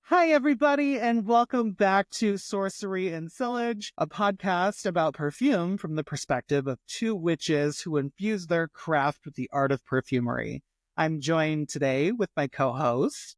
Hi, everybody, and welcome back to Sorcery and Sillage, a podcast about perfume from the perspective of two witches who infuse their craft with the art of perfumery. I'm joined today with my co-host,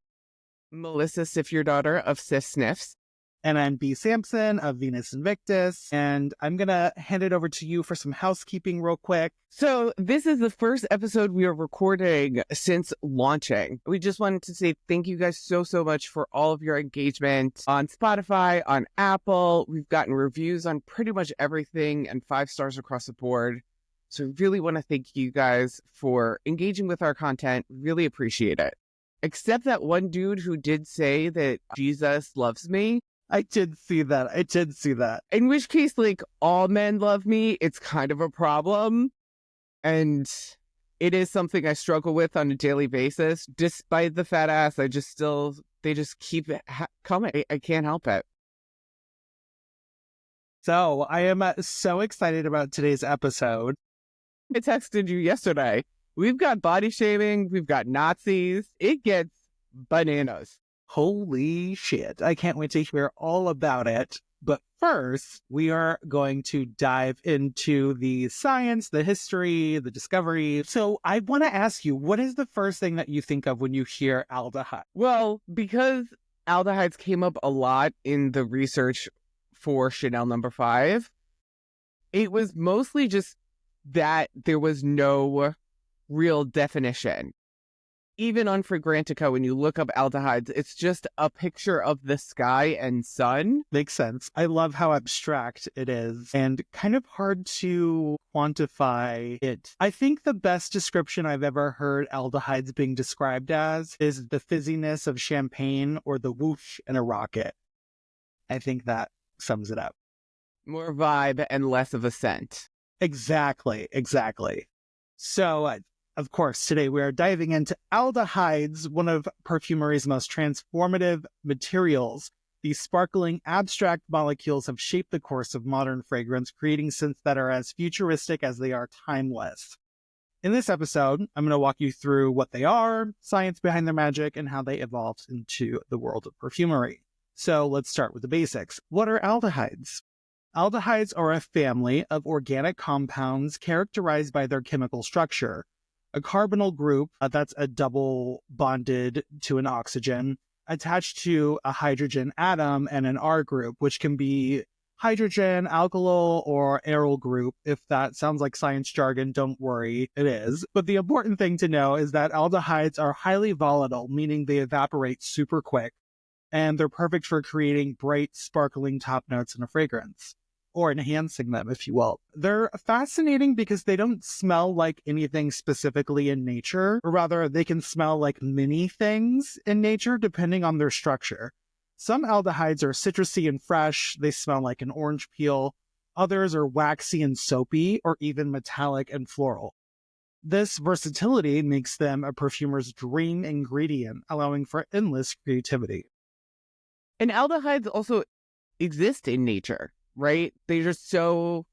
Melissa Sifjardóttir of Sif Sniffs. And I'm B. Sampson of Venus Invictus, and I'm going to hand it over to you for some housekeeping real quick. So this is the first episode we are recording since launching. We just wanted to say thank you guys so much for all of your engagement on Spotify, on Apple. We've gotten reviews on pretty much everything and 5 stars across the board. So we really want to thank you guys for engaging with our content. Really appreciate it. Except that one dude who did say that Jesus loves me. I did see that. In which case, all men love me, it's kind of a problem. And it is something I struggle with on a daily basis. Despite the fat ass, they just keep coming. I can't help it. So I am so excited about today's episode. I texted you yesterday. We've got body shaming. We've got Nazis. It gets bananas. Holy shit. I can't wait to hear all about it. But first, we are going to dive into the science, the history, the discovery. So I want to ask you, what is the first thing that you think of when you hear aldehyde? Well, because aldehydes came up a lot in the research for Chanel No. 5, it was mostly just that there was no real definition. Even on Fragrantica, when you look up aldehydes, it's just a picture of the sky and sun. Makes sense. I love how abstract it is and kind of hard to quantify it. I think the best description I've ever heard aldehydes being described as is the fizziness of champagne or the whoosh in a rocket. I think that sums it up. More vibe and less of a scent. Exactly. So, of course, today we are diving into aldehydes, one of perfumery's most transformative materials. These sparkling, abstract molecules have shaped the course of modern fragrance, creating scents that are as futuristic as they are timeless. In this episode, I'm going to walk you through what they are, science behind their magic, and how they evolved into the world of perfumery. So let's start with the basics. What are aldehydes? Aldehydes are a family of organic compounds characterized by their chemical structure. A carbonyl group, that's a double bonded to an oxygen, attached to a hydrogen atom, and an R group, which can be hydrogen, alkyl, or aryl group. If that sounds like science jargon, don't worry, it is. But the important thing to know is that aldehydes are highly volatile, meaning they evaporate super quick, and they're perfect for creating bright, sparkling top notes in a fragrance, or enhancing them, if you will. They're fascinating because they don't smell like anything specifically in nature, or rather, they can smell like many things in nature depending on their structure. Some aldehydes are citrusy and fresh, they smell like an orange peel. Others are waxy and soapy, or even metallic and floral. This versatility makes them a perfumer's dream ingredient, allowing for endless creativity. And aldehydes also exist in nature, right? They're just so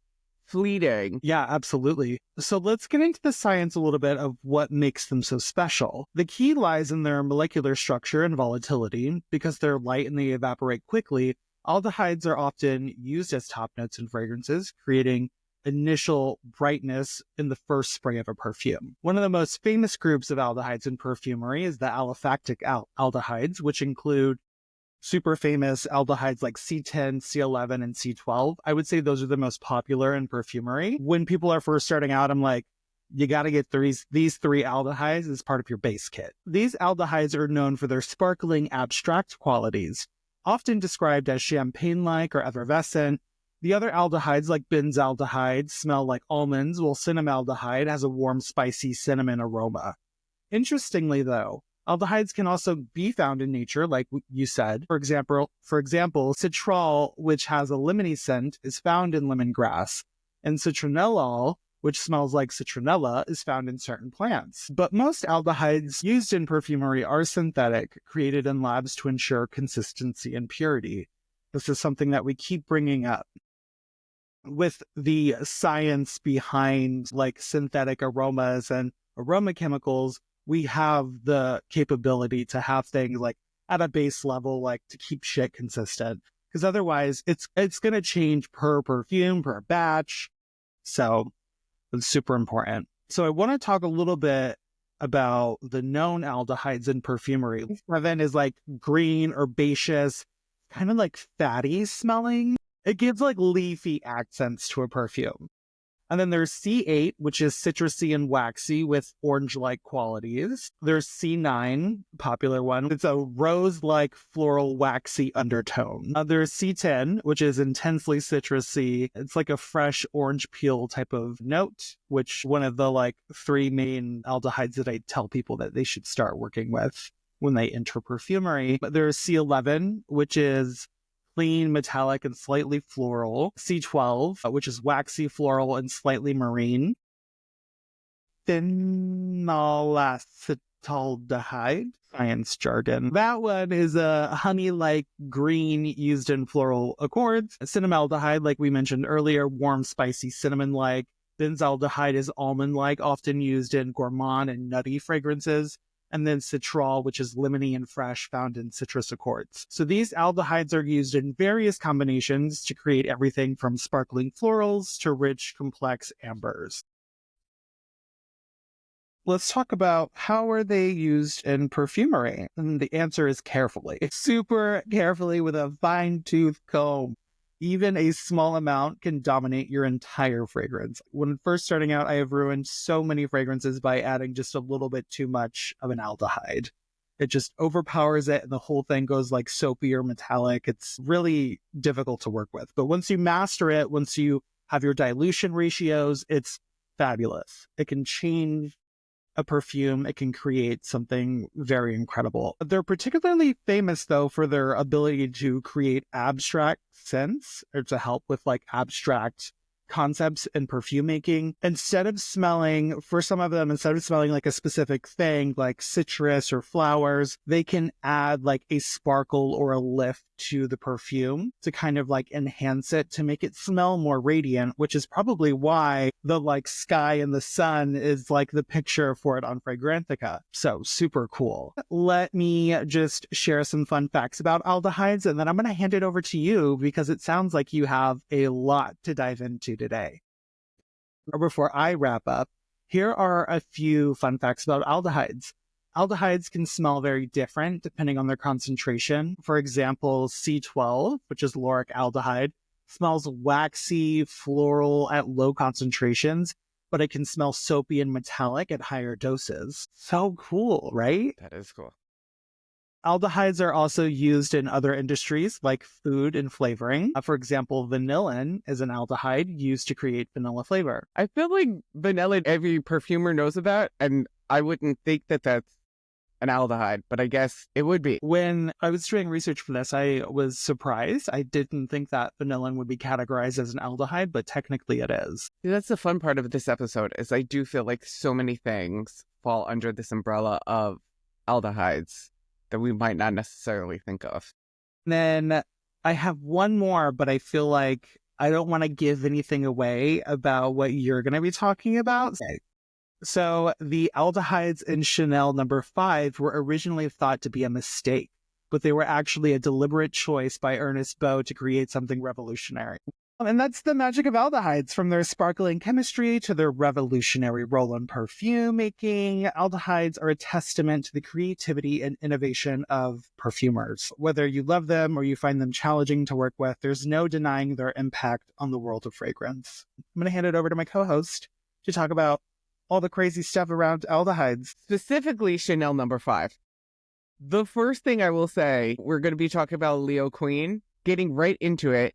fleeting. Yeah, absolutely. So let's get into the science a little bit of what makes them so special. The key lies in their molecular structure and volatility. Because they're light and they evaporate quickly, aldehydes are often used as top notes in fragrances, creating initial brightness in the first spray of a perfume. One of the most famous groups of aldehydes in perfumery is the aliphatic aldehydes, which include super famous aldehydes like C10, C11, and C12. I would say those are the most popular in perfumery. When people are first starting out, I'm like, you got to get these 3 aldehydes as part of your base kit. These aldehydes are known for their sparkling, abstract qualities, often described as champagne-like or effervescent. The other aldehydes, like benzaldehyde, smell like almonds, while cinnamaldehyde has a warm, spicy cinnamon aroma. Interestingly, though, aldehydes can also be found in nature, like you said. For example, citral, which has a lemony scent, is found in lemongrass, and citronellol, which smells like citronella, is found in certain plants. But most aldehydes used in perfumery are synthetic, created in labs to ensure consistency and purity. This is something that we keep bringing up. With the science behind synthetic aromas and aroma chemicals, we have the capability to have things like at a base level, like to keep shit consistent. Because otherwise it's going to change per perfume, per batch. So it's super important. So I want to talk a little bit about the known aldehydes in perfumery. 7 is like green, herbaceous, kind of like fatty smelling. It gives like leafy accents to a perfume. And then there's C8, which is citrusy and waxy with orange-like qualities. There's C9, popular one. It's a rose-like floral waxy undertone. There's C10, which is intensely citrusy. It's like a fresh orange peel type of note, which one of the like 3 main aldehydes that I tell people that they should start working with when they enter perfumery. But there's C11, which is clean, metallic, and slightly floral. C12, which is waxy, floral, and slightly marine. Phenylacetaldehyde, science jargon. That one is a honey-like green used in floral accords. Cinnamaldehyde, like we mentioned earlier, warm, spicy, cinnamon-like. Benzaldehyde is almond-like, often used in gourmand and nutty fragrances. And then citral, which is lemony and fresh, found in citrus accords. So these aldehydes are used in various combinations to create everything from sparkling florals to rich, complex ambers. Let's talk about how are they used in perfumery? And the answer is carefully. Super carefully with a fine-tooth comb. Even a small amount can dominate your entire fragrance. When first starting out, I have ruined so many fragrances by adding just a little bit too much of an aldehyde. It just overpowers it and the whole thing goes like soapy or metallic. It's really difficult to work with. But once you master it, once you have your dilution ratios, it's fabulous. It can change a perfume. It can create something very incredible. They're particularly famous, though, for their ability to create abstract scents or to help with like abstract concepts in perfume making. Instead of smelling, for some of them, instead of smelling like a specific thing like citrus or flowers, they can add like a sparkle or a lift to the perfume to kind of like enhance it to make it smell more radiant, which is probably why the like sky and the sun is like the picture for it on Fragrantica. So super cool. Let me just share some fun facts about aldehydes, and then I'm going to hand it over to you because it sounds like you have a lot to dive into today. Before I wrap up, here are a few fun facts about aldehydes. Aldehydes can smell very different depending on their concentration. For example, C12, which is lauric aldehyde, smells waxy, floral at low concentrations, but it can smell soapy and metallic at higher doses. So cool, right? That is cool. Aldehydes are also used in other industries like food and flavoring. For example, vanillin is an aldehyde used to create vanilla flavor. I feel like vanilla every perfumer knows about, and I wouldn't think that that's an aldehyde, but I guess it would be. When I was doing research for this, I was surprised. I didn't think that vanillin would be categorized as an aldehyde, but technically it is. That's the fun part of this episode, is I do feel like so many things fall under this umbrella of aldehydes that we might not necessarily think of. And then I have one more, but I feel like I don't want to give anything away about what you're going to be talking about. Okay. So the aldehydes in Chanel No. 5 were originally thought to be a mistake, but they were actually a deliberate choice by Ernest Beau to create something revolutionary. And that's the magic of aldehydes, from their sparkling chemistry to their revolutionary role in perfume making. Aldehydes are a testament to the creativity and innovation of perfumers. Whether you love them or you find them challenging to work with, there's no denying their impact on the world of fragrance. I'm going to hand it over to my co-host to talk about all the crazy stuff around aldehydes. Specifically Chanel No. 5. The first thing I will say, we're going to be talking about Leo Queen. Getting right into it,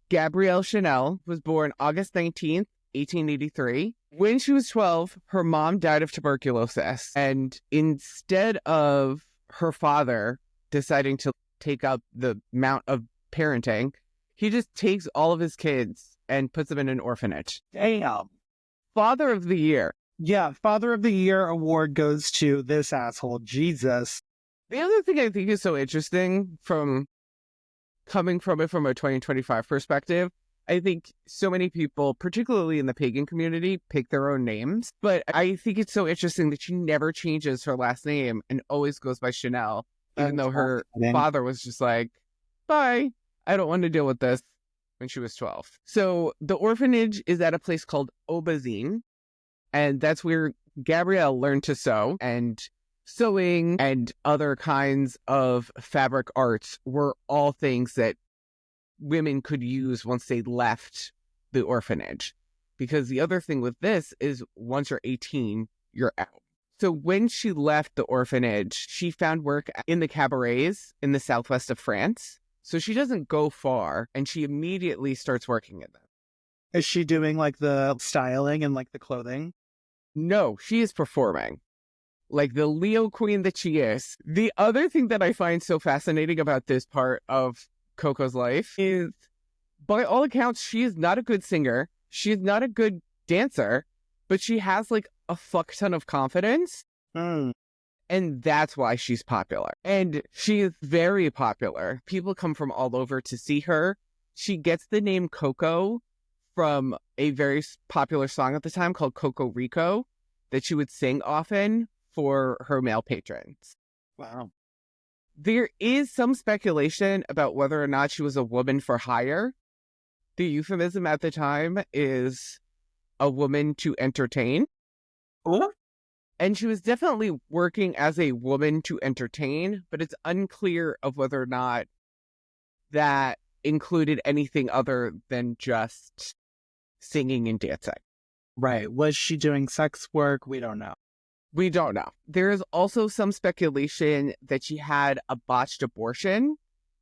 Gabrielle Chanel was born August 19th, 1883. When she was 12, her mom died of tuberculosis. And instead of her father deciding to take up the amount of parenting, he just takes all of his kids and puts them in an orphanage. Damn. Father of the Year. Yeah, Father of the Year award goes to this asshole, Jesus. The other thing I think is so interesting coming from it from a 2025 perspective, I think so many people, particularly in the pagan community, pick their own names. But I think it's so interesting that she never changes her last name and always goes by Chanel. even though her fascinating. father was just like, bye, I don't want to deal with this, when she was 12. So the orphanage is at a place called Aubazine, and that's where Gabrielle learned to sew, and sewing and other kinds of fabric arts were all things that women could use once they left the orphanage. Because the other thing with this is once you're 18, you're out. So when she left the orphanage, she found work in the cabarets in the southwest of France. So she doesn't go far, and she immediately starts working in them. Is she doing like the styling and like the clothing? No, she is performing. Like the Leo queen that she is. The other thing that I find so fascinating about this part of Coco's life is, by all accounts, she is not a good singer. She is not a good dancer, but she has like a fuck ton of confidence. Mm. And that's why she's popular. And she is very popular. People come from all over to see her. She gets the name Coco from a very popular song at the time called Coco Rico that she would sing often for her male patrons. Wow. There is some speculation about whether or not she was a woman for hire. The euphemism at the time is a woman to entertain. Oh. And she was definitely working as a woman to entertain, but it's unclear of whether or not that included anything other than just singing and dancing. Right. Was she doing sex work? We don't know. We don't know. There is also some speculation that she had a botched abortion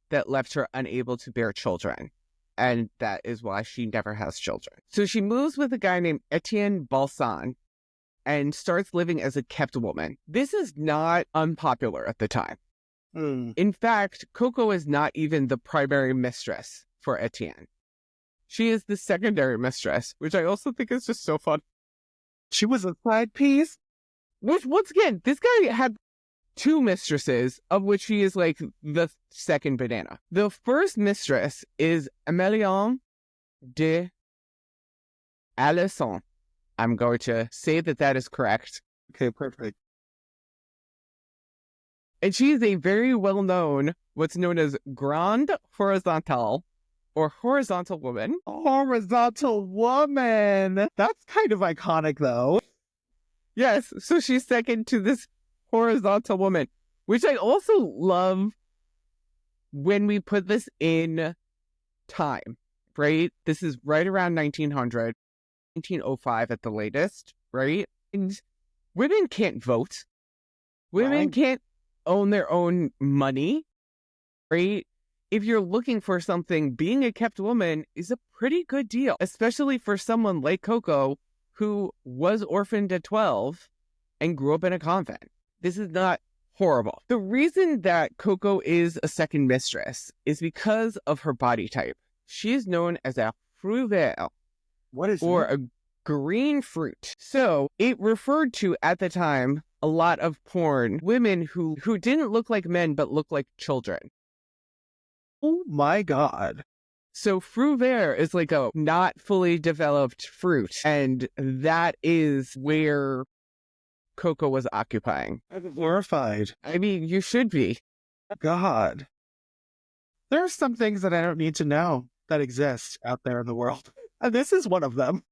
that left her unable to bear children. And that is why she never has children. So she moves with a guy named Etienne Balsan and starts living as a kept woman. This is not unpopular at the time. Mm. In fact, Coco is not even the primary mistress for Etienne. She is the secondary mistress, which I also think is just so fun. She was a side piece? Which, once again, this guy had 2 mistresses, of which he is like the second banana. The first mistress is Emilienne de Alençon. I'm going to say that that is correct. Okay, perfect. And she is a very well-known, what's known as grande horizontale, or horizontal woman. Horizontal woman. That's kind of iconic, though. Yes, so she's second to this horizontal woman, which I also love when we put this in time, right? This is right around 1900, 1905 at the latest, right? And women can't vote. Women Right. can't own their own money, right? If you're looking for something, being a kept woman is a pretty good deal, especially for someone like Coco, who was orphaned at 12 and grew up in a convent. This is not horrible. The reason that Coco is a second mistress is because of her body type. She is known as a fruit vert, What is or it? a green fruit. So it referred to, at the time, a lot of porn, women who didn't look like men but looked like children. Oh my God. So fruit vert is like a not fully developed fruit, and that is where Coco was occupying. I'm horrified. I mean, you should be. God. There are some things that I don't need to know that exist out there in the world. And this is one of them.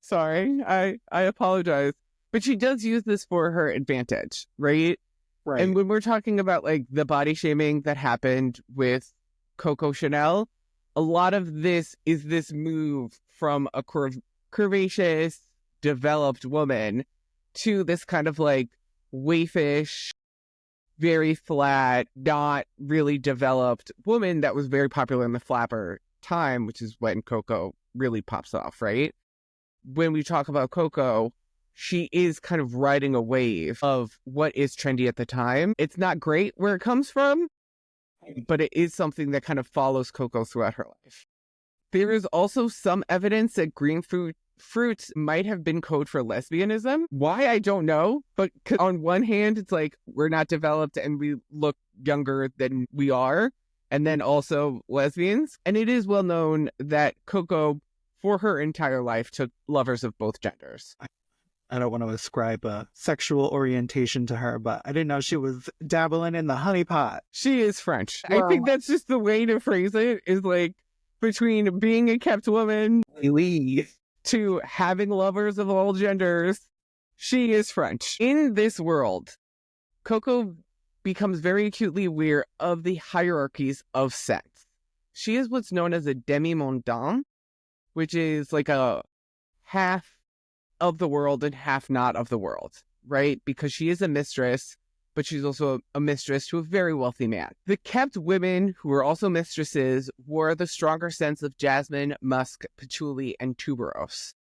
Sorry, I apologize. But she does use this for her advantage, right? Right. And when we're talking about like the body shaming that happened with Coco Chanel, a lot of this is this move from a curvaceous, developed woman to this kind of like waifish, very flat, not really developed woman that was very popular in the flapper time, which is when Coco really pops off, right? When we talk about Coco, she is kind of riding a wave of what is trendy at the time. It's not great where it comes from, but it is something that kind of follows Coco throughout her life. There is also some evidence that green fruits might have been code for lesbianism. Why, I don't know. But 'cause on one hand, it's like we're not developed and we look younger than we are. And then also lesbians. And it is well known that Coco, for her entire life, took lovers of both genders. I don't want to ascribe a sexual orientation to her, but I didn't know she was dabbling in the honey pot. She is French. Well, I think that's just the way to phrase it, is like between being a kept woman oui. to having lovers of all genders. She is French. In this world, Coco becomes very acutely aware of the hierarchies of sex. She is what's known as a demi-mondaine, which is like a half of the world and half not of the world, right? Because she is a mistress, but she's also a mistress to a very wealthy man. The kept women, who were also mistresses, wore the stronger scents of jasmine, musk, patchouli, and tuberose,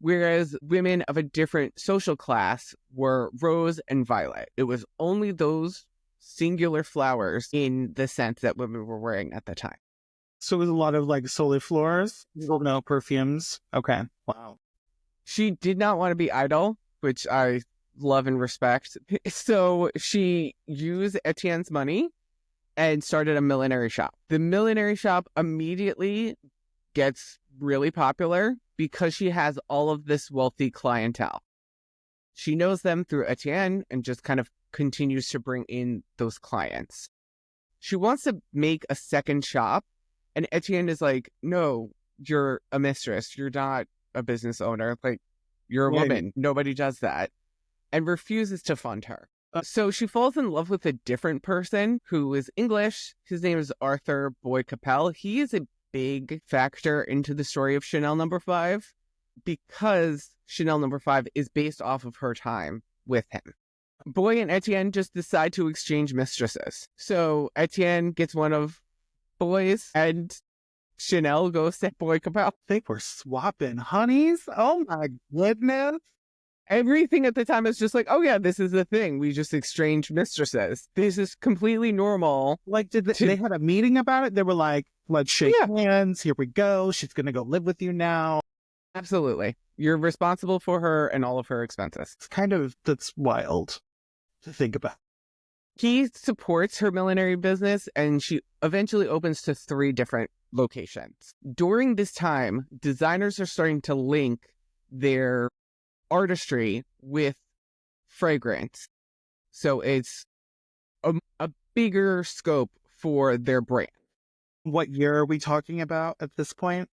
whereas women of a different social class were rose and violet. It was only those singular flowers in the scent that women were wearing at the time. So it was a lot of like soliflores, no perfumes. Okay. Wow. She did not want to be idle, which I love and respect. So she used Etienne's money and started a millinery shop. The millinery shop immediately gets really popular because she has all of this wealthy clientele. She knows them through Etienne and just kind of continues to bring in those clients. She wants to make a second shop, and Etienne is like, no, you're a mistress. You're not a business owner. Like, you're a woman. Nobody does that. And refuses to fund her. So she falls in love with a different person who is English. His name is Arthur Boy Capel. He is a big factor into the story of Chanel No. 5 because Chanel No. 5 is based off of her time with him. Boy and Etienne just decide to exchange mistresses. So Etienne gets one of Boy's and Chanel goes to Boy Capel. They were swapping honeys? Oh my goodness. Everything at the time is just like, oh yeah, this is the thing. We just exchange mistresses. This is completely normal. Like, did they had a meeting about it? They were like, let's shake hands. Here we go. She's going to go live with you now. Absolutely. You're responsible for her and all of her expenses. It's kind of, that's wild to think about. He supports her millinery business, and she eventually opens to 3 different locations. During this time, designers are starting to link their artistry with fragrance. So it's a bigger scope for their brand. What year are we talking about at this point?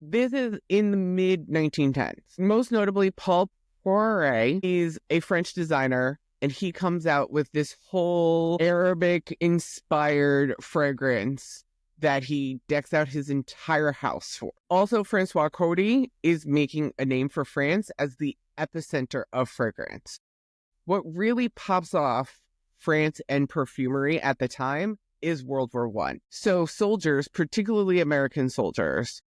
This is in the mid-1910s. Most notably, Paul Poiret is a French designer, and he comes out with this whole Arabic-inspired fragrance that he decks out his entire house for. Also, Francois Coty is making a name for France as the epicenter of fragrance. What really pops off France and perfumery at the time is World War I. So soldiers, particularly American soldiers,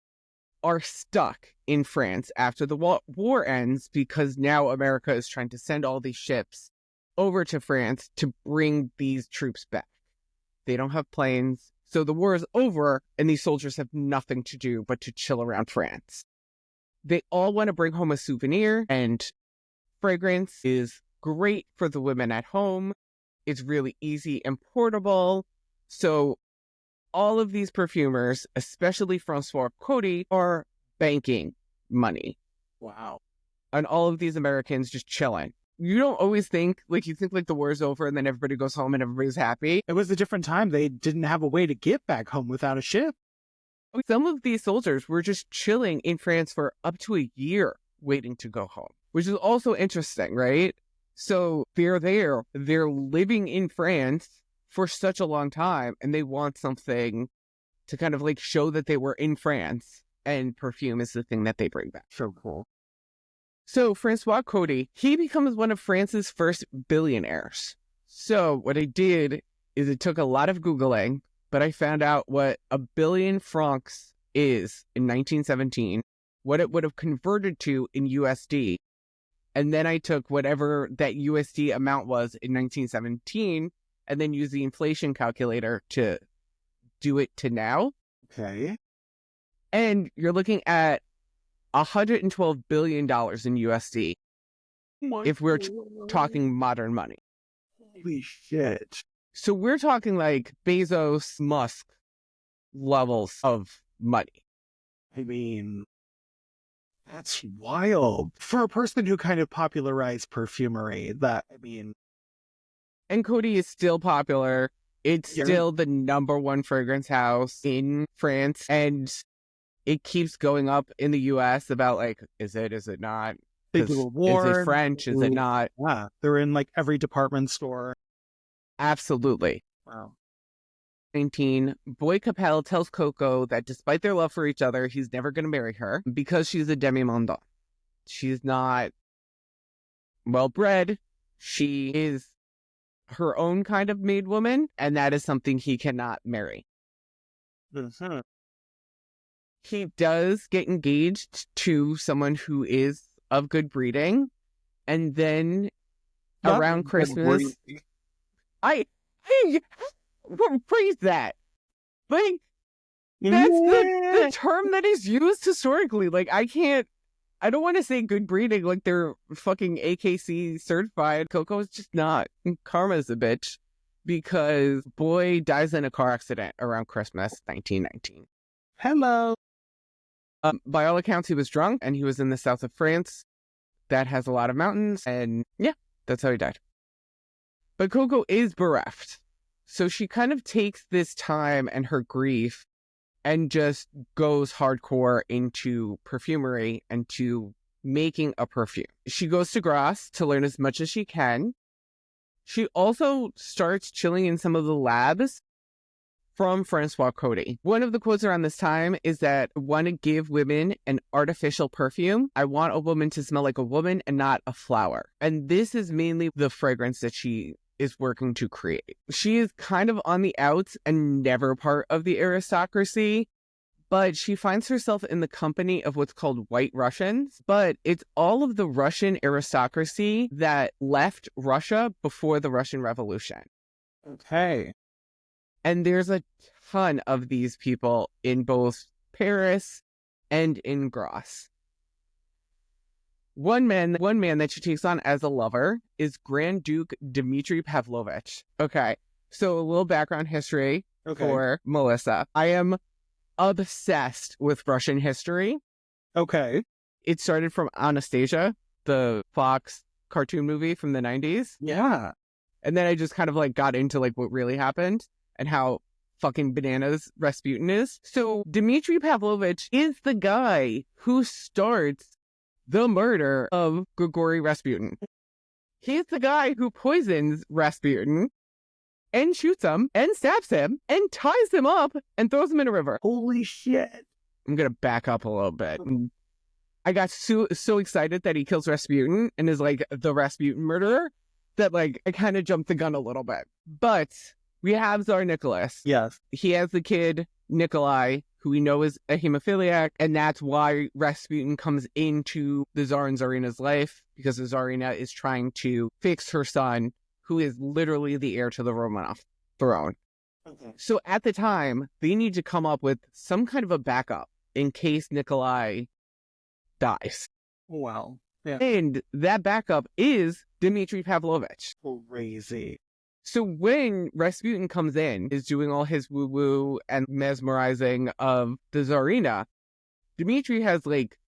are stuck in France after the war ends because now America is trying to send all these ships over to France to bring these troops back. They don't have planes. So the war is over, and these soldiers have nothing to do but to chill around France. They all want to bring home a souvenir, and fragrance is great for the women at home. It's really easy and portable. So all of these perfumers, especially Francois Coty, are banking money. Wow. And all of these Americans just chilling. You don't always think, like, you think like the war's over and then everybody goes home and everybody's happy. It was a different time. They didn't have a way to get back home without a ship. Some of these soldiers were just chilling in France for up to a year waiting to go home, which is also interesting, right? So they're there, they're living in France for such a long time, and they want something to kind of like show that they were in France, and perfume is the thing that they bring back. So cool. So Francois Coty, he becomes one of France's first billionaires. So what I did is it took a lot of Googling, but I found out what a billion francs is in 1917, what it would have converted to in USD. And then I took whatever that USD amount was in 1917 and then used the inflation calculator to do it to now. Okay. And you're looking at $112 billion in USD if we're talking modern money. Holy shit. So we're talking like Bezos, Musk levels of money. I mean, That's wild. For a person who kind of popularized perfumery, And Coty is still popular. It's Yeah. still the number one fragrance house in France. And it keeps going up in the US about like, is it not? They 'Cause do is awards. it French? Is it not? Yeah, they're in like every department store. Absolutely. Wow. 19, Boy Capel tells Coco that despite their love for each other, he's never going to marry her because she's a demi-mondaine. She's not well-bred. She is her own kind of made woman, and that is something he cannot marry. Mm-hmm. He does get engaged to someone who is of good breeding, and then around Christmas, I rephrase that. Like, that's the term that is used historically. Like, I don't want to say good breeding like they're fucking AKC certified. Coco is just not. Karma's a bitch because Boy dies in a car accident around Christmas 1919. Hello. By all accounts, he was drunk and he was in the south of France. That has a lot of mountains. And yeah, that's how he died. But Coco is bereft. So she kind of takes this time and her grief and just goes hardcore into perfumery and to making a perfume. She goes to Grasse to learn as much as she can. She also starts chilling in some of the labs from Francois Coty. One of the quotes around this time is that I want to give women an artificial perfume. I want a woman to smell like a woman and not a flower. And this is mainly the fragrance that she is working to create. She is kind of on the outs and never part of the aristocracy, but she finds herself in the company of what's called White Russians. But it's all of the Russian aristocracy that left Russia before the Russian Revolution. Okay. And there's a ton of these people in both Paris and in Grasse. One man that she takes on as a lover is Grand Duke Dmitry Pavlovich. Okay, so a little background history for Melissa. I am obsessed with Russian history. Okay. It started from Anastasia, the Fox cartoon movie from the 90s. Yeah. And then I just kind of like got into like what really happened and how fucking bananas Rasputin is. So Dmitry Pavlovich is the guy who starts the murder of Grigory Rasputin. He's the guy who poisons Rasputin and shoots him and stabs him and ties him up and throws him in a river. Holy shit. I'm going to back up a little bit. I got so excited that he kills Rasputin and is like the Rasputin murderer that like I kind of jumped the gun a little bit. But we have Tsar Nicholas. Yes. He has the kid, Nikolai, who we know is a hemophiliac, and that's why Rasputin comes into the Tsar and Tsarina's life, because the Tsarina is trying to fix her son, who is literally the heir to the Romanov throne. Okay. So at the time, they need to come up with some kind of a backup in case Nikolai dies. Wow. Yeah. And that backup is Dmitry Pavlovich. Crazy. So when Rasputin comes in, is doing all his woo-woo and mesmerizing of the Tsarina, Dmitry has like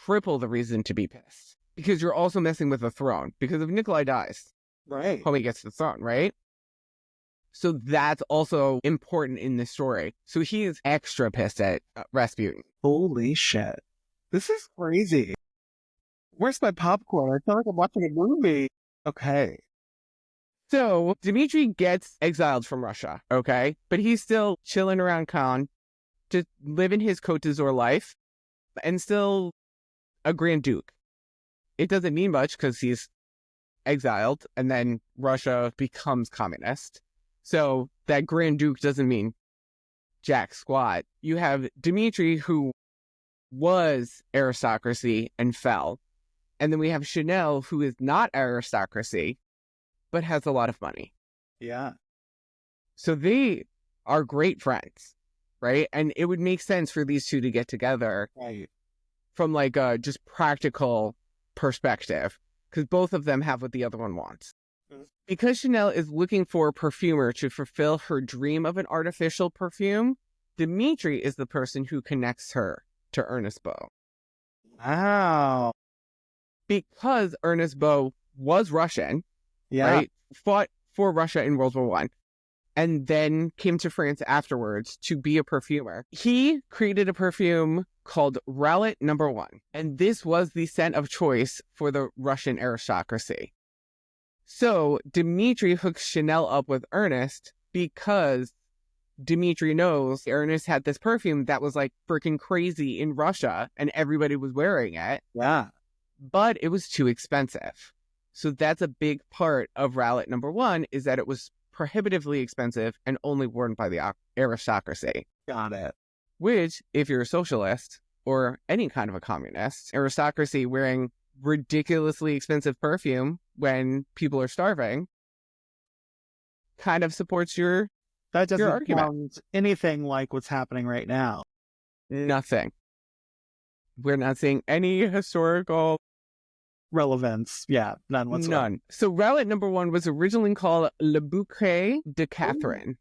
triple the reason to be pissed. Because you're also messing with the throne. Because if Nikolai dies, right, homie gets the throne, right? So that's also important in this story. So he is extra pissed at Rasputin. Holy shit. This is crazy. Where's my popcorn? I feel like I'm watching a movie. Okay. So Dmitry gets exiled from Russia, okay? But he's still chilling around Khan, just living his Côte d'Azur life, and still a Grand Duke. It doesn't mean much because he's exiled, and then Russia becomes communist. So that Grand Duke doesn't mean jack squat. You have Dmitry, who was aristocracy and fell. And then we have Chanel, who is not aristocracy, but has a lot of money. Yeah. So they are great friends, right? And it would make sense for these two to get together, right, from like a just practical perspective, because both of them have what the other one wants. Mm-hmm. Because Chanel is looking for a perfumer to fulfill her dream of an artificial perfume, Dmitry is the person who connects her to Ernest Beau. Wow. Because Ernest Beau was Russian, Yeah. right? Fought for Russia in World War One, and then came to France afterwards to be a perfumer. He created a perfume called Rowlett Number One, and this was the scent of choice for the Russian aristocracy. So Dmitri hooks Chanel up with Ernest because Dmitri knows Ernest had this perfume that was like freaking crazy in Russia and everybody was wearing it, Yeah. but it was too expensive. So that's a big part of Rowlett Number One, is that it was prohibitively expensive and only worn by the aristocracy. Got it. Which, if you're a socialist or any kind of a communist, aristocracy wearing ridiculously expensive perfume when people are starving kind of supports your That doesn't argument. sound anything like what's happening right now. Nothing. We're not seeing any historical Relevance. Yeah, none whatsoever. None. So Rowlett Number One was originally called Le Bouquet de Catherine,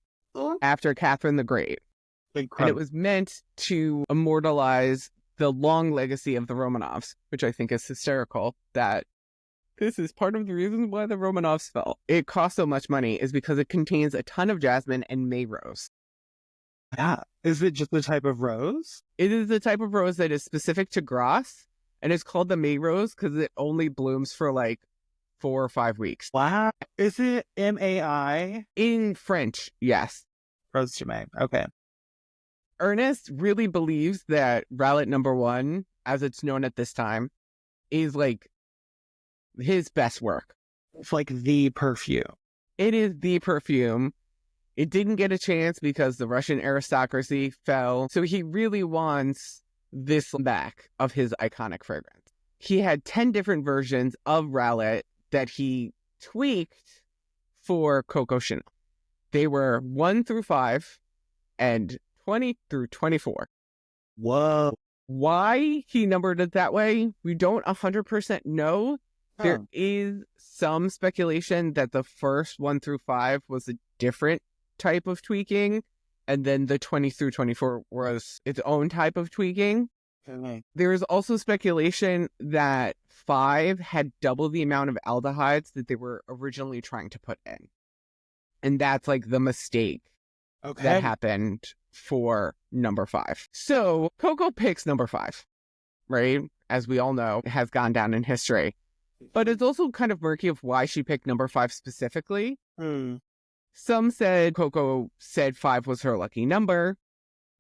after Catherine the Great. Incredible. And it was meant to immortalize the long legacy of the Romanovs, which I think is hysterical that this is part of the reason why the Romanovs fell. It costs so much money is because it contains a ton of jasmine and May rose. Yeah. Is it just the type of rose? It is the type of rose that is specific to Grasse, and it's called the May rose because it only blooms for like 4 or 5 weeks. Wow. Is it MAI? In French, yes. Rose de May. Okay. Ernest really believes that Rowlett Number One, as it's known at this time, is like his best work. It's like the perfume. It is the perfume. It didn't get a chance because the Russian aristocracy fell. So he really wants this back of his iconic fragrance. He had 10 different versions of Rowlett that he tweaked for Coco Chanel. They were 1 through 5 and 20 through 24. Whoa. Why he numbered it that way, we don't 100% know. There is some speculation that the first 1 through 5 was a different type of tweaking, and then the 20 through 24 was its own type of tweaking. Okay. There is also speculation that 5 had double the amount of aldehydes that they were originally trying to put in. And that's like the mistake that happened for number 5. So Coco picks number 5, right? As we all know, it has gone down in history. But it's also kind of murky of why she picked number 5 specifically. Some said Coco said 5 was her lucky number.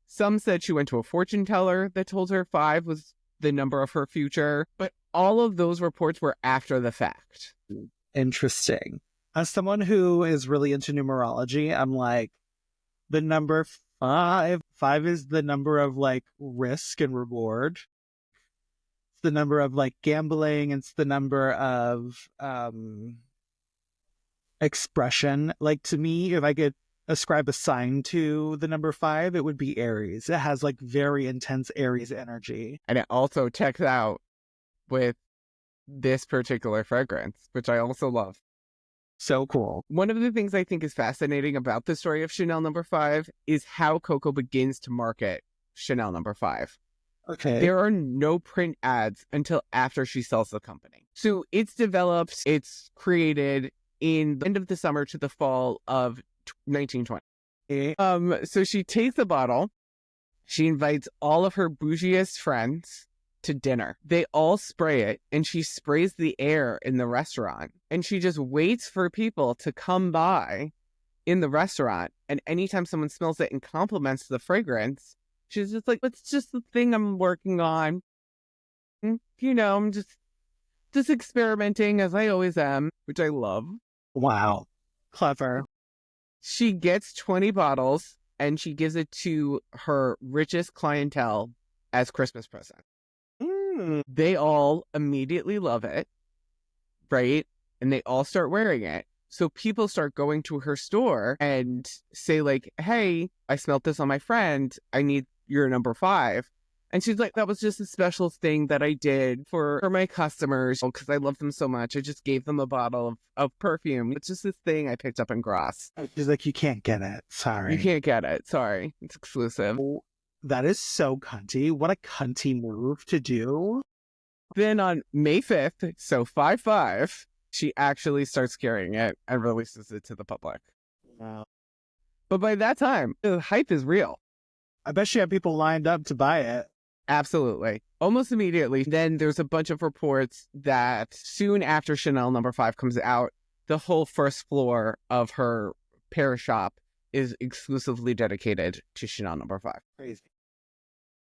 Some said she went to a fortune teller that told her 5 was the number of her future. But all of those reports were after the fact. Interesting. As someone who is really into numerology, I'm like, the number 5 is the number of like risk and reward. It's the number of like gambling. It's the number of expression. Like, to me, if I could ascribe a sign to the number 5, it would be Aries. It has like very intense Aries energy. And it also checks out with this particular fragrance, which I also love. So cool. One of the things I think is fascinating about the story of Chanel number 5 is how Coco begins to market Chanel number 5. Okay. There are no print ads until after she sells the company. So it's developed, it's created in the end of the summer to the fall of 1920. So she takes the bottle, she invites all of her bougiest friends to dinner. They all spray it, and she sprays the air in the restaurant, and she just waits for people to come by in the restaurant, and anytime someone smells it and compliments the fragrance, she's just like, it's just the thing I'm working on. You know, I'm just experimenting, as I always am, which I love. Wow. Clever. She gets 20 bottles, and she gives it to her richest clientele as Christmas present. They all immediately love it, right? And they all start wearing it. So people start going to her store and say like, hey, I smelled this on my friend. I need your number 5. And she's like, that was just a special thing that I did for my customers because I love them so much. I just gave them a bottle of perfume. It's just this thing I picked up in Grasse. She's like, you can't get it. Sorry. You can't get it. Sorry. It's exclusive. That is so cunty. What a cunty move to do. Then on May 5th, so 5/5, she actually starts carrying it and releases it to the public. Wow. But by that time, the hype is real. I bet she had people lined up to buy it. Absolutely. Almost immediately. Then there's a bunch of reports that soon after Chanel No. 5 comes out, the whole first floor of her Paris shop is exclusively dedicated to Chanel No. 5. Crazy.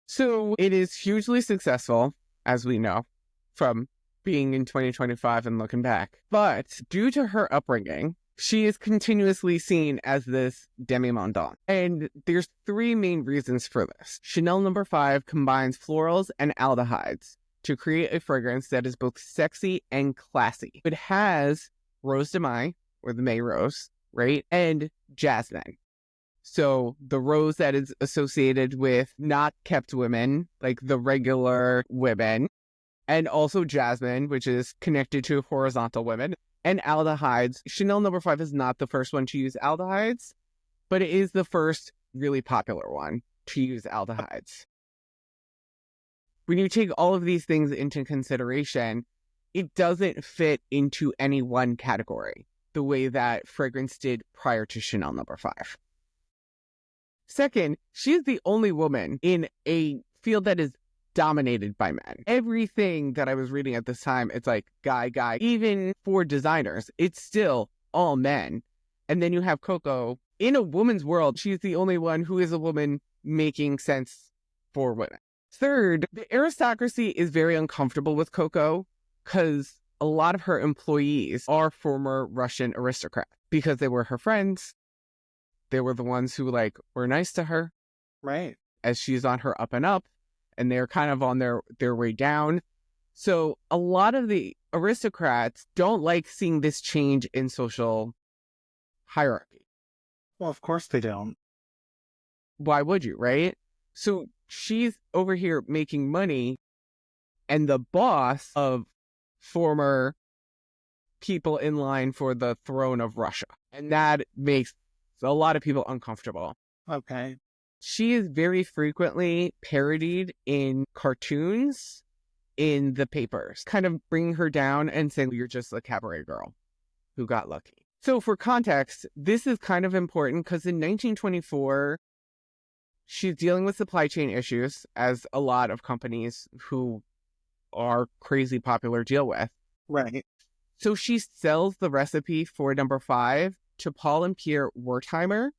So it is hugely successful, as we know, from being in 2025 and looking back. But due to her upbringing, she is continuously seen as this demi-mondaine. And there's three main reasons for this. Chanel No. 5 combines florals and aldehydes to create a fragrance that is both sexy and classy. It has rose de mai, or the May rose, right? And jasmine. So the rose that is associated with not kept women, like the regular women, and also jasmine, which is connected to horizontal women, and aldehydes. Chanel No. 5 is not the first one to use aldehydes, but it is the first really popular one to use aldehydes. When you take all of these things into consideration, it doesn't fit into any one category the way that fragrance did prior to Chanel No. 5. Second, she's the only woman in a field that is dominated by men. Everything that I was reading at this time, it's like guy. Even for designers, it's still all men. And then you have Coco. In a woman's world, she's the only one who is a woman making sense for women. Third, the aristocracy is very uncomfortable with Coco because a lot of her employees are former Russian aristocrats because they were her friends. They were the ones who were nice to her. Right. As she's on her up and up. And they're kind of on their way down. So a lot of the aristocrats don't like seeing this change in social hierarchy. Well, of course they don't. Why would you, right? So she's over here making money, and the boss of former people in line for the throne of Russia. And that makes a lot of people uncomfortable. Okay. She is very frequently parodied in cartoons in the papers, kind of bringing her down and saying, you're just a cabaret girl who got lucky. So for context, this is kind of important because in 1924, she's dealing with supply chain issues, as a lot of companies who are crazy popular deal with. Right. So she sells the recipe for No. 5 to Paul and Pierre Wertheimer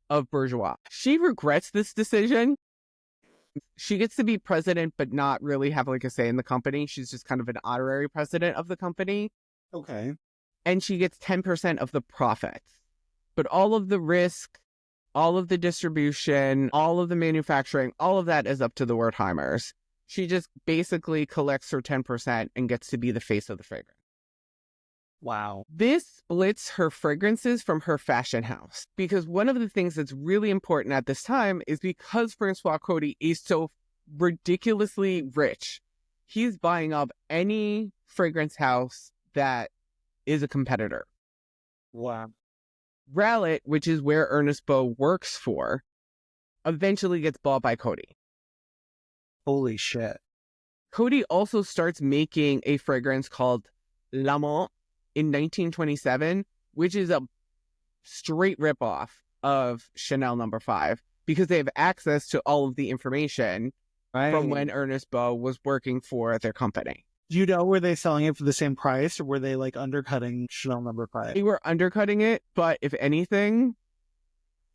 of Bourgeois. She regrets this decision. She gets to be president, but not really have a say in the company. She's just kind of an honorary president of the company. Okay. And she gets 10% of the profits. But all of the risk, all of the distribution, all of the manufacturing, all of that is up to the Wertheimers. She just basically collects her 10% and gets to be the face of the fragrance. Wow. This splits her fragrances from her fashion house, because one of the things that's really important at this time is because Francois Coty is so ridiculously rich, he's buying up any fragrance house that is a competitor. Wow. Rowlett, which is where Ernest Beau works for, eventually gets bought by Coty. Holy shit. Coty also starts making a fragrance called L'Amant in 1927, which is a straight ripoff of Chanel No. 5, because they have access to all of the information from when Ernest Beau was working for their company. Do you know, were they selling it for the same price, or were they undercutting Chanel No. 5? They were undercutting it, but if anything,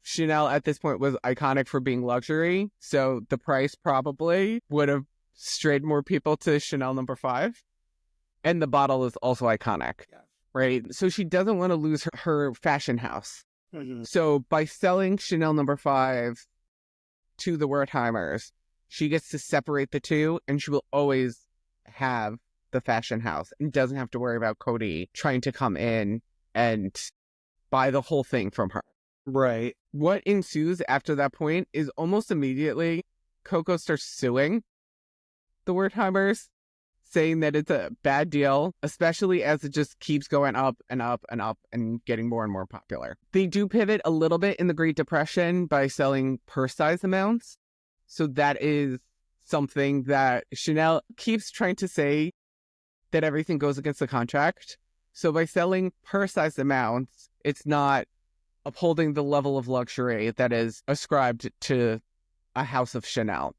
Chanel at this point was iconic for being luxury, so the price probably would have strayed more people to Chanel No. 5. And the bottle is also iconic, right? So she doesn't want to lose her fashion house. Mm-hmm. So by selling Chanel No. 5 to the Wertheimers, she gets to separate the two, and she will always have the fashion house and doesn't have to worry about Coty trying to come in and buy the whole thing from her. Right. What ensues after that point is almost immediately Coco starts suing the Wertheimers, saying that it's a bad deal, especially as it just keeps going up and up and up and getting more and more popular. They do pivot a little bit in the Great Depression by selling purse size amounts. So that is something that Chanel keeps trying to say that everything goes against the contract. So by selling per-sized amounts, it's not upholding the level of luxury that is ascribed to a house of Chanel.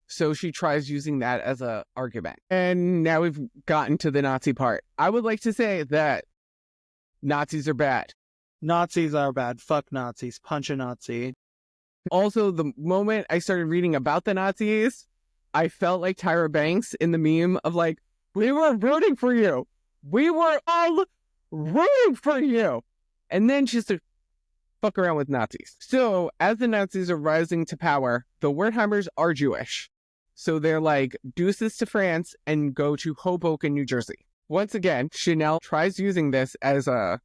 So she tries using that as an argument. And now we've gotten to the Nazi part. I would like to say that Nazis are bad. Nazis are bad. Fuck Nazis. Punch a Nazi. Also, the moment I started reading about the Nazis, I felt like Tyra Banks in the meme of like, we were rooting for you. We were all rooting for you. And then she's like, fuck around with Nazis. So as the Nazis are rising to power, the Wertheimers are Jewish. So they're like, deuces to France and go to Hoboken, New Jersey. Once again, Chanel tries using this as a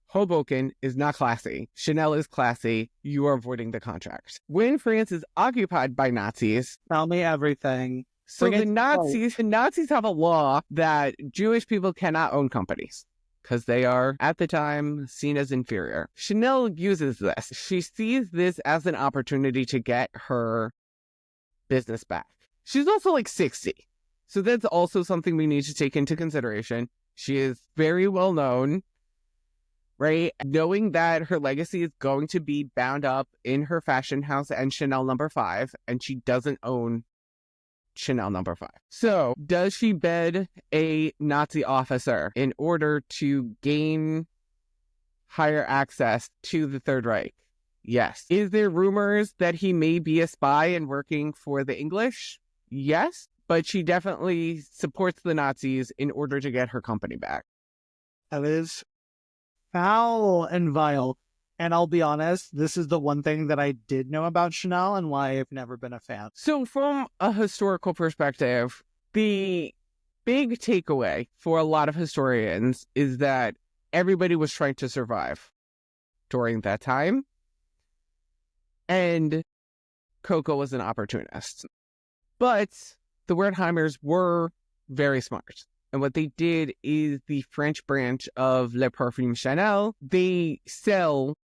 Hoboken is not classy. Chanel is classy. You are avoiding the contract. When France is occupied by Nazis, tell me everything. So the Nazis have a law that Jewish people cannot own companies because they are, at the time, seen as inferior. Chanel uses this. She sees this as an opportunity to get her business back. She's also like 60. So that's also something we need to take into consideration. She is very well known, right? Knowing that her legacy is going to be bound up in her fashion house and Chanel No. 5, and she doesn't own Chanel No. 5. So, does she bed a Nazi officer in order to gain higher access to the Third Reich? Yes. Is there rumors that he may be a spy and working for the English? Yes. But she definitely supports the Nazis in order to get her company back. That is foul and vile. And I'll be honest, this is the one thing that I did know about Chanel and why I've never been a fan. So from a historical perspective, the big takeaway for a lot of historians is that everybody was trying to survive during that time. And Coco was an opportunist. But the Wertheimers were very smart. And what they did is the French branch of Le Parfum Chanel, they sell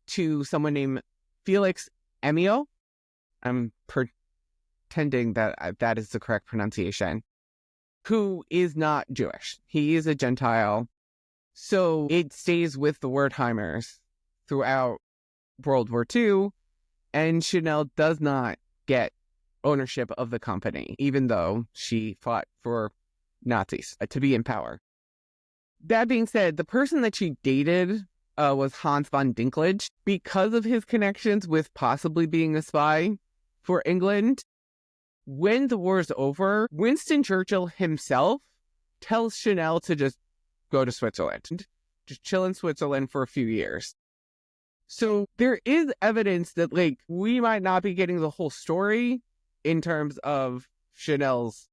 to someone named Felix Amiot. I'm pretending that that is the correct pronunciation. Who is not Jewish. He is a Gentile. So it stays with the Wertheimers throughout World War II. And Chanel does not get ownership of the company, even though she fought for Nazis to be in power. That being said, the person that she dated was Hans von Dinklage. Because of his connections with possibly being a spy for England, when the war is over, Winston Churchill himself tells Chanel to just go to Switzerland, just chill in Switzerland for a few years. So there is evidence that, like, we might not be getting the whole story in terms of Chanel's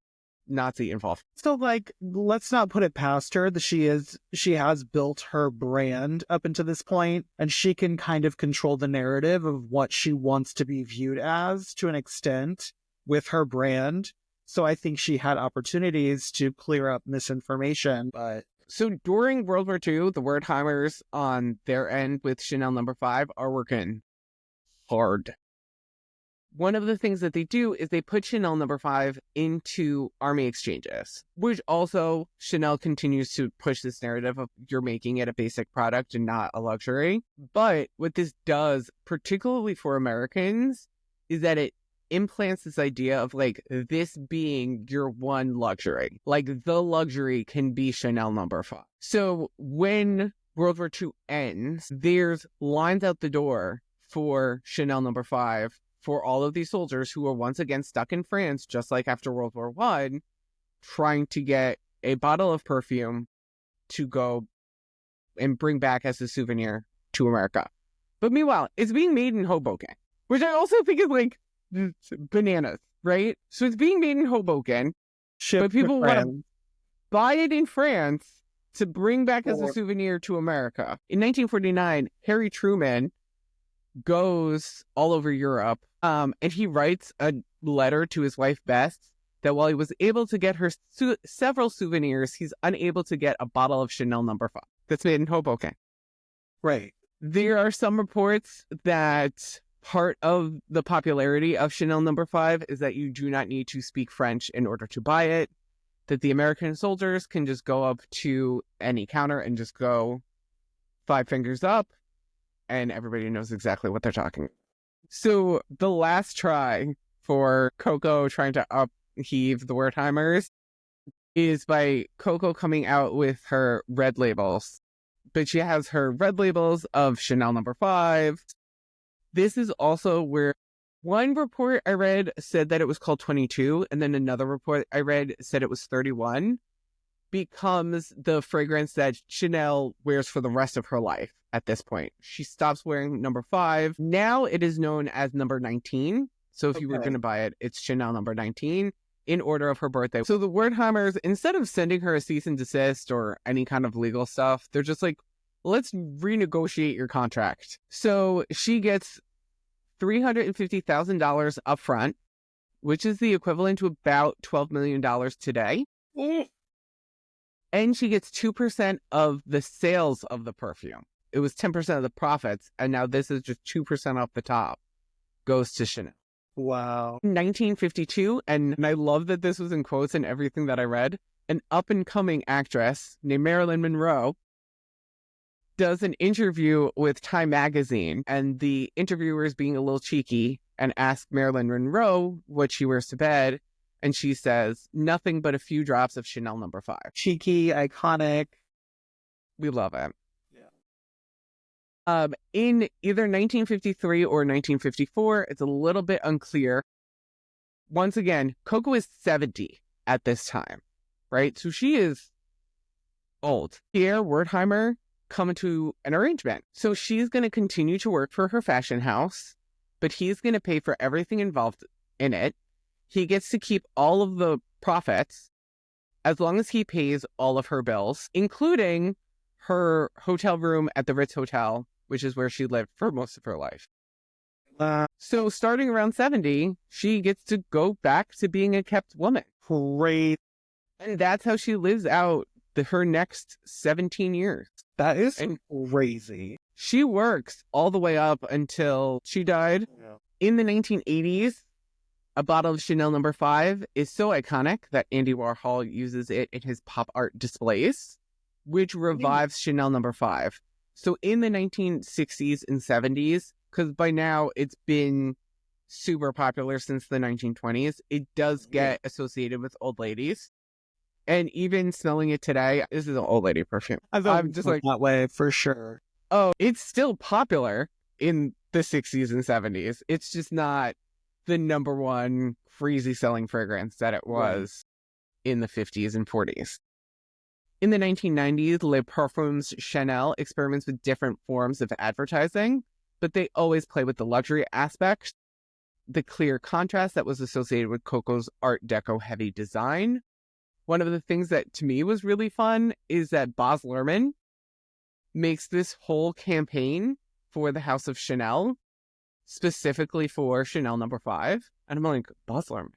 Nazi involvement. So, like, let's not put it past her that she has built her brand up until this point, and she can kind of control the narrative of what she wants to be viewed as to an extent with her brand. So I think she had opportunities to clear up misinformation, but... So during World War II, the Wertheimers on their end with Chanel No. 5 are working hard. One of the things that they do is they put Chanel No. 5 into army exchanges, which also Chanel continues to push this narrative of you're making it a basic product and not a luxury. But what this does, particularly for Americans, is that it implants this idea of, like, this being your one luxury. Like, the luxury can be Chanel No. 5. So when World War II ends, there's lines out the door for Chanel No. 5 for all of these soldiers who are once again stuck in France, just like after World War I, trying to get a bottle of perfume to go and bring back as a souvenir to America. But meanwhile, it's being made in Hoboken, which I also think is, like, bananas, right? So it's being made in Hoboken, but people want to buy it in France to bring back as a souvenir to America. In 1949, Harry Truman goes all over Europe, and he writes a letter to his wife, Beth, that while he was able to get her several souvenirs, he's unable to get a bottle of Chanel No. 5 that's made in Hoboken. Right. There are some reports that part of the popularity of Chanel No. 5 is that you do not need to speak French in order to buy it. that the American soldiers can just go up to any counter and just go 5 fingers up, and everybody knows exactly what they're talking about. So the last try for Coco trying to upheave the Wertheimers is by Coco coming out with her red labels. But she has her red labels of Chanel No. 5. This is also where one report I read said that it was called 22, and then another report I read said it was 31, becomes the fragrance that Chanel wears for the rest of her life at this point. She stops wearing No. 5. Now it is known as No. 19. So if you were going to buy it, it's Chanel No. 19 in order of her birthday. So the Wertheimers, instead of sending her a cease and desist or any kind of legal stuff, they're just like, let's renegotiate your contract. So she gets $350,000 up front, which is the equivalent to about $12 million today. And she gets 2% of the sales of the perfume. It was 10% of the profits, and now this is just 2% off the top. Goes to Chanel. Wow. 1952, and I love that this was in quotes and everything that I read, an up-and-coming actress named Marilyn Monroe does an interview with Time magazine, and the interviewer is being a little cheeky and asks Marilyn Monroe what she wears to bed, and she says, nothing but a few drops of Chanel No. 5. Cheeky, iconic. We love it. Yeah. In either 1953 or 1954, it's a little bit unclear. Once again, Coco is 70 at this time, right? So she is old. Pierre Wertheimer come to an arrangement. So she's going to continue to work for her fashion house, but he's going to pay for everything involved in it. He gets to keep all of the profits as long as he pays all of her bills, including her hotel room at the Ritz Hotel, which is where she lived for most of her life. So starting around 70, she gets to go back to being a kept woman. Great. And that's how she lives out her next 17 years. That is crazy. She works all the way up until she died. Yeah. In the 1980s, a bottle of Chanel No. 5 is so iconic that Andy Warhol uses it in his pop art displays, which revives Chanel No. 5. So in the 1960s and 70s, because by now it's been super popular since the 1920s, it does get associated with old ladies. And even smelling it today, this is an old lady perfume. I'm just like that way for sure. Oh, it's still popular in the 60s and 70s. It's just not the number one crazy selling fragrance that it was in the 50s and 40s. In the 1990s, Les Parfums Chanel experiments with different forms of advertising, but they always play with the luxury aspect, the clear contrast that was associated with Coco's Art Deco heavy design. One of the things that to me was really fun is that Baz Luhrmann makes this whole campaign for the House of Chanel, specifically for Chanel No. 5. And I'm like, Baz Luhrmann.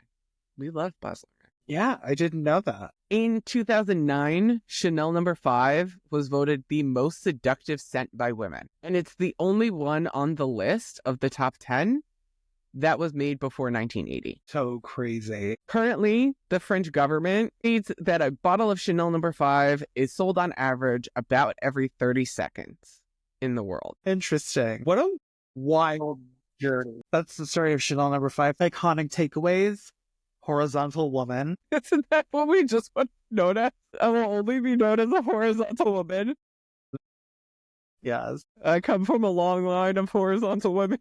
We love Baz Luhrmann. Yeah, I didn't know that. In 2009, Chanel No. 5 was voted the most seductive scent by women. And it's the only one on the list of the top 10 that was made before 1980. So crazy. Currently, the French government states that a bottle of Chanel No. 5 is sold on average about every 30 seconds in the world. Interesting. What a wild journey. That's the story of Chanel No. 5. Iconic takeaways. Horizontal woman. Isn't that what we just want to know as? I will only be known as a horizontal woman. Yes. I come from a long line of horizontal women.